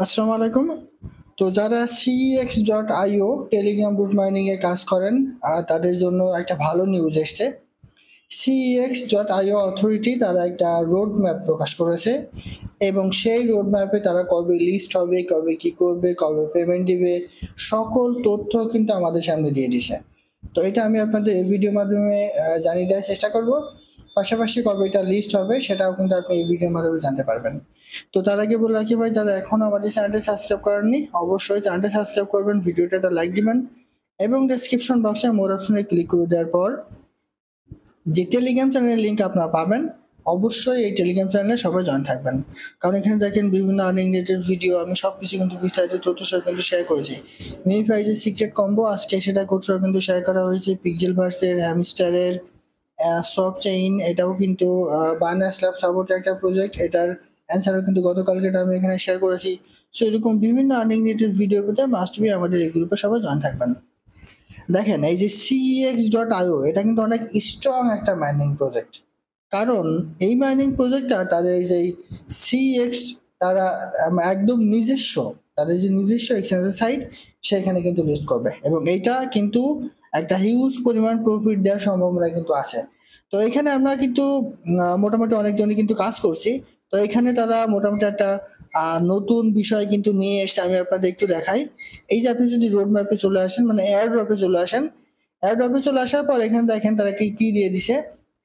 আসসালামু আলাইকুম। তো যারা CX.io টেলিগ্রাম বুট মাইনিং এ কাজ করেন তাদের জন্য একটা ভালো নিউজ এসছে। CX.io অথরিটি তারা একটা রোড ম্যাপ প্রকাশ করেছে এবং সেই রোড ম্যাপে তারা কবে লিস্ট হবে, কবে কি করবে, কবে পেমেন্ট দিবে, সকল তথ্য কিন্তু আমাদের সামনে দিয়ে দিছে। তো এটা আমি আপনাদের এই ভিডিওর মাধ্যমে জানিয়ে দেওয়ার চেষ্টা করব। পাশাপাশি কবে এটা লিস্ট হবে সেটাও কিন্তু আপনি এই ভিডিওর মাধ্যমে জানতে পারবেন। তো তার আগে বলে রাখি ভাই, যারা এখনো আমাদের চ্যানেলটি সাবস্ক্রাইব করেননি অবশ্যই চ্যানেলটি সাবস্ক্রাইব করবেন, ভিডিওটা একটা লাইক দিবেন এবং ডেসক্রিপশন বক্সে মোর অপশনে ক্লিক করে দেওয়ার পর যে টেলিগ্রাম চ্যানেলের লিঙ্ক আপনারা পাবেন, অবশ্যই এই টেলিগ্রাম চ্যানেলে সবাই জয়েন থাকবেন। কারণ এখানে দেখেন বিভিন্ন আর্নিং রিলেটেড ভিডিও আমি সবকিছু কিন্তু বিস্তারিত তথ্য সহ কিন্তু শেয়ার করেছি। মিনিফাই যে সিক্রেট কম্বো আজকে সেটা কোর্সও কিন্তু শেয়ার করা হয়েছে, পিক্সেল ভার্সের, হ্যামস্টারের, সফট চেইন, এটাও কিন্তু বাইনান্স ল্যাব সাপোর্টের একটা প্রজেক্ট, এটার অ্যান্সারও কিন্তু গতকালকে আমি এখানে শেয়ার করেছি। সো এরকম বিভিন্ন আর্নিং রিলেটেড ভিডিও পেতে মাস্ট বি আমাদের এই গ্রুপে সবাই জয়েন থাকবেন। দেখেন এই যে CX.io এটা কিন্তু অনেক স্ট্রং একটা মাইনিং প্রজেক্ট। কারণ এই মাইনিং প্রজেক্টটা তাদের যে CX তারা একদম নিজস্ব, তাদের যে নিজস্ব এক্সচেঞ্জের সাইট সেখানে কিন্তু লিস্ট করবে এবং এইটা কিন্তু একটা হিউজ পরিমাণ প্রফিট দেওয়ার সম্ভাবনা কিন্তু আছে। তো এখানে আমরা কিন্তু মোটামুটি অনেকজনই কিন্তু কাজ করছি। তো এখানে তারা মোটামুটি একটা নতুন বিষয় কিন্তু নিয়ে এসে আমি আপনাদের একটু দেখাই। এই যে আপনি যদি রোড ম্যাপে চলে আসেন, মানে এয়ার ড্রপে চলে আসেন, এয়ার ড্রপে চলে আসার পর এখানে দেখেন তারা কি কি দিয়ে দিছে,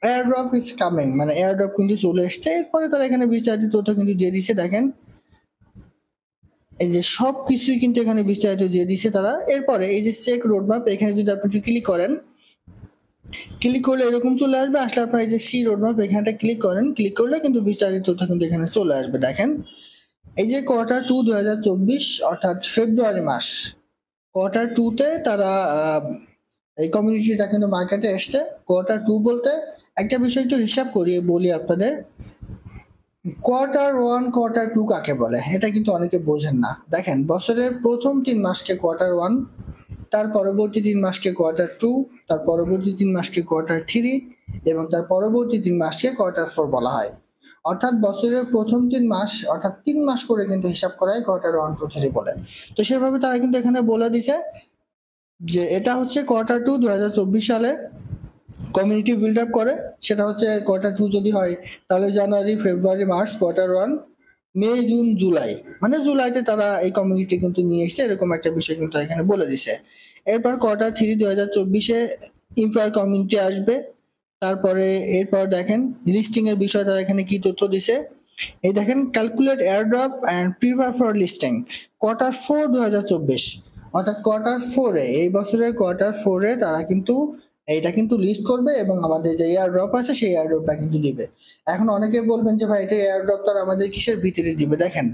এয়ার ড্রপ ইজ কামিং, মানে এয়ার ড্রপ কিন্তু চলে এসছে। এরপরে তারা এখানে বিস্তারিত তথ্য কিন্তু দিয়ে দিছে। দেখেন এই যে সবকিছুই কিন্তু এখানে বিস্তারিত দিয়ে দিছে তারা। এরপরে এই যে চেক রোড ম্যাপ, এখানে যদি আপনি একটু ক্লিক করেন, ক্লিক করলে এরকম চলে আসবে। আসলে আপনার এই যে সি রোড ম্যাপ এখানটা ক্লিক করেন, ক্লিক করলে কিন্তু বিস্তারিত তথ্য কিন্তু এখানে চলে আসবে। দেখেন এই যে Q2 2024 অর্থাৎ ফেব্রুয়ারি মাস, Q2 তারা এই কমিউনিটিটা কিন্তু মার্কেটে এসছে। Q2 বলতে একটা বিষয় একটু হিসাব করিয়ে বলি আপনাদের, Q1 Q2 কাকে বলে এটা কিন্তু অনেকে বোঝেন না। দেখেন বছরের প্রথম 3 মাসকে Q1, তার পরবর্তী 3 মাসকে Q2, তার পরবর্তী 3 মাসকে Q3 এবং তার পরবর্তী 3 মাসকে Q4 বলা হয়। অর্থাৎ বছরের প্রথম 3 মাস অর্থাৎ 3 মাস করে কিন্তু হিসাব করা হয় Q1 2 3 বলে। তো সেভাবে তারা কিন্তু এখানে বলে দিছে যে এটা হচ্ছে Q2 2024 সালে কমিউনিটি বিল্ড আপ করে। সেটা হচ্ছে Q2 যদি হয় তাহলে জানুয়ারি, ফেব্রুয়ারি, মার্চ, Q1, মে, জুন, জুলাই, মানে জুলাইতে তারা এই কমিউনিটি কিন্তু নিয়ে এসছে, এরকম একটা বিষয় কিন্তু এখানে বলে দিছে। এরপর Q3 2024-এ এমপ্লয়ার কমিউনিটি আসবে। তারপরে এরপর দেখেন লিস্টিং এর বিষয় তারা এখানে কি তথ্য দিছে। এই দেখেন calculate airdrop and prefer for listing Q4 2024, অর্থাৎ Q4-এ এই বছরের Q4-এ তারা কিন্তু এইটা কিন্তু লিস্ট করবে এবং আমাদের যে এয়ার ড্রপ আছে সেই এয়ার ড্রপটা কিন্তু দিবে। এখন অনেকে বলবেন যে ভাই এটা এয়ার ড্রপ তো আমাদের কিসের ভিত্তিতে দিবে? দেখেন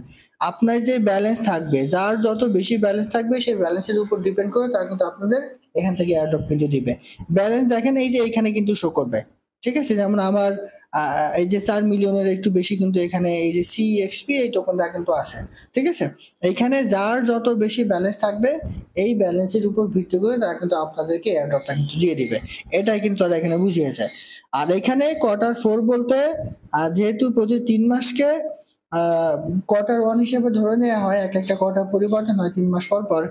আপনার যে ব্যালেন্স থাকবে, যার যত বেশি ব্যালেন্স থাকবে সেই ব্যালেন্সের উপর ডিপেন্ড করে তারা কিন্তু আপনাদের এখান থেকে এয়ার ড্রপ কিন্তু দিবে। ব্যালেন্স দেখেন এই যে এখানে কিন্তু শো করবে, ঠিক আছে? যেমন আমার এই যে 4 মিলিয়নের একটু বেশি কিন্তু এখানে এই যে CXP এই টোকেনটা কিন্তু আছে, ঠিক আছে? এইখানে যার যত বেশি ব্যালেন্স থাকবে এই ব্যালেন্সের উপর ভিত্তি করে তারা কিন্তু আপনাদেরকে এয়ারড্রপটা কিন্তু দিয়ে দিবে। এটাই কিন্তু তারা এখানে বুঝিয়েছে। আর এখানে Q4 বলতে যেহেতু প্রতি 3 মাসকে Q1 হিসেবে ধরে নেওয়া হয়, এক একটা কোয়ার্টার পরিবর্তন হয় 3 মাস পর পর,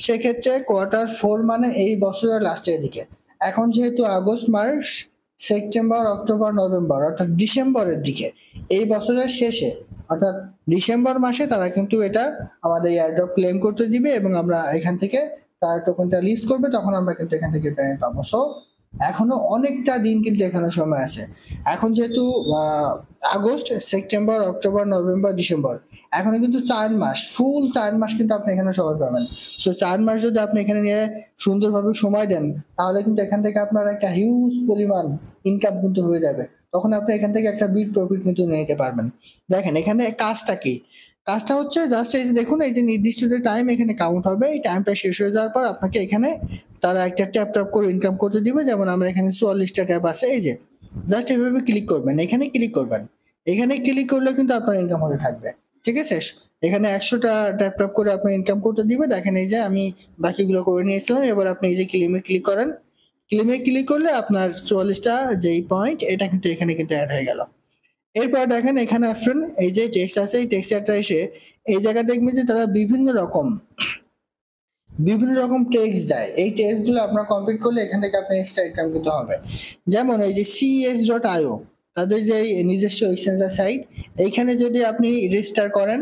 সেক্ষেত্রে Q4 মানে এই বছরের লাস্টের দিকে। এখন যেহেতু আগস্ট মাস, সেপ্টেম্বর, অক্টোবর, নভেম্বর অর্থাৎ ডিসেম্বরের দিকে, এই বছরের শেষে অর্থাৎ ডিসেম্বর মাসে তারা কিন্তু এটা আমাদের এয়ারড্রপ ক্লেম করতে দিবে এবং আমরা এখান থেকে তার টোকেনটা লিস্ট করবে, তখন আমরা কিন্তু এখান থেকে পেমেন্ট পাবো। সো এখনো অনেকটা দিন কিন্তু এখানে সময় আছে। এখন যেহেতু August, September, October, November, December, এখনো কিন্তু 4 মাস, ফুল 4 মাস কিন্তু আপনি এখানে সময় পাবেন। সো 4 মাস যদি আপনি এখানে নিয়ে সুন্দরভাবে সময় দেন তাহলে কিন্তু এখান থেকে আপনার একটা হিউজ পরিমাণ ইনকাম কিন্তু হয়ে যাবে। তখন আপনি এখান থেকে একটা বিগ প্রফিট কিন্তু নিয়ে নিতে পারবেন। দেখেন এখানে কাজটা কি, কাজটা হচ্ছে জাস্ট এই যে দেখুন এই যে নির্দিষ্ট যে টাইম এখানে কাউন্ট হবে, এই টাইমটা শেষ হয়ে যাওয়ার পর আপনাকে এখানে তারা একটা ট্যাপ ট্যাপ করে ইনকাম করতে দিবে। যেমন আমরা এখানে 44টা ট্যাপ আছে, এই যে জাস্ট এভাবে ক্লিক করবেন, এখানে ক্লিক করবেন, এখানে ক্লিক করলে কিন্তু আপনার ইনকাম হতে থাকবে, ঠিক আছে? এখানে 100টা ট্যাপ ট্যাপ করে আপনার ইনকাম করতে দিবে। দেখেন এই যে আমি বাকিগুলো করে নিয়েছিলাম। এবার আপনি এই যে ক্লেমে ক্লিক করেন, ক্লেমে ক্লিক করলে আপনার 44টা যেই পয়েন্ট এটা কিন্তু এখানে কিন্তু অ্যাড হয়ে গেল। এরপর দেখেন এখানে আসুন, এই যে টেক্সট আছে এই টেক্সচারটা এসে এই জায়গায় দেখবেন যে তারা বিভিন্ন রকম টেক্সট দেয়। এই টেক্সটগুলো আপনার কমপ্লিট করলে এখান থেকে আপনার এক্সট্রা ইনকাম কিন্তু হবে। যেমন এই যে CX.io তাদের যে নিজস্ব এক্সচেঞ্জার সাইট, এইখানে যদি আপনি রেজিস্টার করেন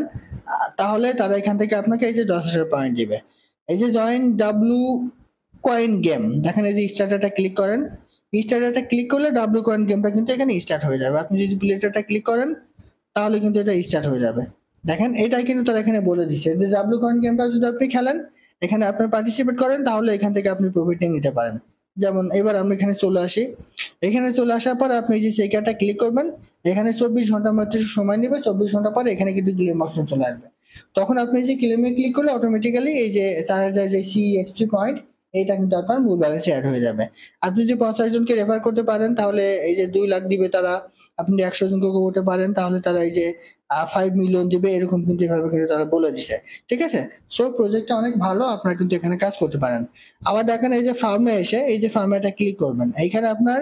তাহলে তারা এখান থেকে আপনাকে এই যে 10,000 পয়েন্ট দিবে। এই যে জয়েন ডাব্লু কয়েন গেম, দেখেন এই যে স্টার্টারটা ক্লিক করেন, স্টার্টারটা ক্লিক করলে ডাব্লু কয়েন গেমটা কিন্তু এখানে স্টার্ট হয়ে যাবে। আপনি যদি প্লেটারটা ক্লিক করেন তাহলে কিন্তু এটা স্টার্ট হয়ে যাবে। দেখেন এটাই কিন্তু তারা এখানে বলে দিচ্ছে যে ডাব্লু কয়েন গেমটা যদি আপনি খেলেন, এখানে আপনার পার্টিসিপেট করেন, তাহলে এখান থেকে আপনি প্রফিট নিতে পারেন। যেমন এবার আমরা এখানে চলে আসি, এখানে চলে আসার পর আপনি যে চেকারটা ক্লিক করবেন, এখানে 24 ঘন্টা মাত্র সময় নেবে। 24 ঘন্টা পরে এখানে কিন্তু ক্লেম অপশন চলে আসবে। তখন আপনি যে ক্লেমে ক্লিক করলে অটোমেটিক্যালি এই যে 4,000 যে CXP পয়েন্ট, এইটা কিন্তু আপনার মূল ব্যালেন্সে অ্যাড হয়ে যাবে। আপনি যদি 50 জনকে রেফার করতে পারেন তাহলে এই যে 2 লাখ দিবে তারা। আপনি 100 জনকে করতে পারেন তাহলে তারা এই যে 5 মিলিয়ন দিবে, এরকম কিন্তু এভাবে কিন্তু তারা বলে দিছে। ঠিক আছে, সো প্রজেক্টটা অনেক ভালো, আপনারা কিন্তু এখানে কাজ করতে পারেন। আবার দেখেন এই যে ফার্মে এসে এই যে ফার্মে এটা ক্লিক করবেন, এইখানে আপনার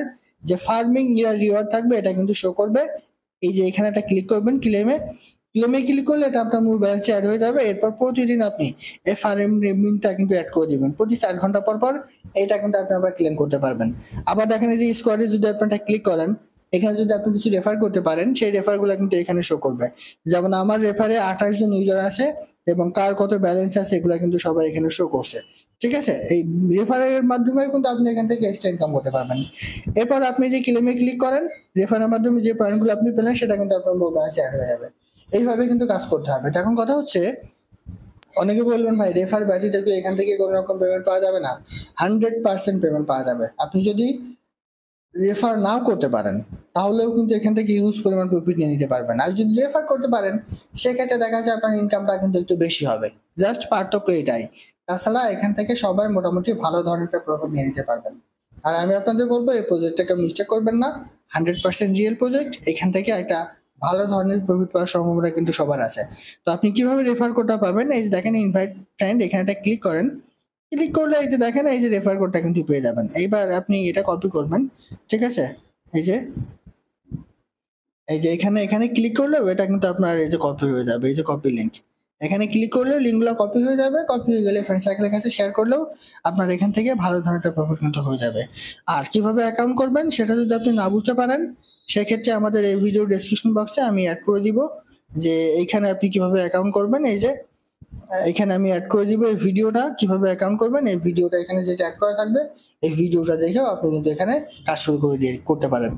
যে ফার্মিং রিওয়ার্ড থাকবে এটা কিন্তু শো করবে। এই যে এখানে একটা ক্লিক করবেন ক্লেমে ক্লিক করলে এটা আপনার মূল ব্যালেন্সে অ্যাড হয়ে যাবে। এরপর প্রতিদিন আপনি এই ফার্মিংটা কিন্তু অ্যাড করে দিবেন, প্রতি 4 ঘন্টা পর পর এটা কিন্তু আপনি আবার ক্লেম করতে পারবেন। আবার দেখেন এই যে স্কোয়াডে যদি আপনি এটা ক্লিক করেন, এখানে যদি আপনি কিছু রেফার করতে পারেন সেই রেফার গুলো কিন্তু এখানে শো করবে। যেমন আমার রেফারে 28 জন ইউজার আছে এবং কার কত ব্যালেন্স আছে এগুলো কিন্তু সবাই এখানে শো করছে। ঠিক আছে, এই রেফারের মাধ্যমে কিন্তু আপনি এখান থেকে এক্সট্রা ইনকাম করতে পারবেন। এরপর আপনি যে ক্লেমে ক্লিক করেন, রেফারের মাধ্যমে যে পয়েন্টগুলো আপনি পেলেন সেটা কিন্তু আপনার মূল ব্যালেন্সে অ্যাড হয়ে যাবে। এইভাবে কিন্তু কাজ করতে হবে। এখন কথা হচ্ছে, অনেকে বলবেন ভাই রেফার ব্যতীত কি এখান থেকে কোনো রকম পেমেন্ট পাওয়া যাবে না? 100% পেমেন্ট পাওয়া যাবে। আপনি যদি রেফার নাও করতে পারেন তাহলেও কিন্তু এখান থেকে হিউজ পরিমাণ প্রফিট নিয়ে নিতে পারবেন। আর যদি রেফার করতে পারেন সেক্ষেত্রে দেখা যায় আপনার ইনকামটা কিন্তু একটু বেশি হবে। জাস্ট পার্থক্য এটাই। তাছাড়া এখান থেকে সবাই মোটামুটি ভালো ধরনের প্রফিট নিয়ে নিতে পারবেন। আর আমি আপনাদের বলবো এই প্রজেক্টটাকে মিস্টেক করবেন না, 100% রিয়েল প্রজেক্ট। এখান থেকে একটা ভালো ধরনের প্রফিট পাওয়ার সম্ভাবনা কিন্তু সবার আছে। তো আপনি কিভাবে রেফার কোডটা পাবেন, এই যে দেখেন ইনভাইট ফ্রেন্ড, এখানে একটা ক্লিক করেন। ক্লিক করলে এই যে দেখেন এই যে রেফার কোডটা কিন্তু পেয়ে যাবেন। এইবার আপনি এটা কপি করবেন। ঠিক আছে, এই যে এখানে ক্লিক করলেও এটা কিন্তু আপনার এই যে কপি হয়ে যাবে। এই যে কপি লিংক, এখানে ক্লিক করলেও লিঙ্কগুলো কপি হয়ে যাবে। কপি হয়ে গেলে ফ্রেন্ড সার্কেলের কাছে শেয়ার করলেও আপনার এখান থেকে ভালো ধরনের একটা প্রফিট কিন্তু হয়ে যাবে। আর কিভাবে অ্যাকাউন্ট করবেন সেটা যদি আপনি না বুঝতে পারেন, সেক্ষেত্রে আমাদের এই ভিডিও ডেসক্রিপশন বক্সে আমি অ্যাড করে দিব যে এইখানে আপনি কিভাবে অ্যাকাউন্ট করবেন। এই যে এখানে আমি অ্যাড করে দিব এই ভিডিওটা কিভাবে অ্যাকাউন্ট করবেন। এই ভিডিওটা এখানে যেটা অ্যাড করা থাকবে, এই ভিডিওটা দেখেও আপনি কিন্তু এখানে কাজ শুরু করে করতে পারেন।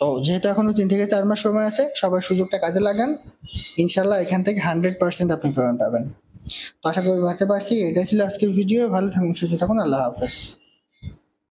তো যেহেতু এখনো 3 থেকে 4 মাস সময় আছে, সবাই সুযোগটা কাজে লাগান। ইনশাল্লাহ এখান থেকে 100% আপনি পেমেন্ট পাবেন। তো আশা করি বুঝতে পারছি। এটাই ছিল আজকের ভিডিও। ভালো থাকুন, সুস্থ থাকুন। আল্লাহ হাফেজ।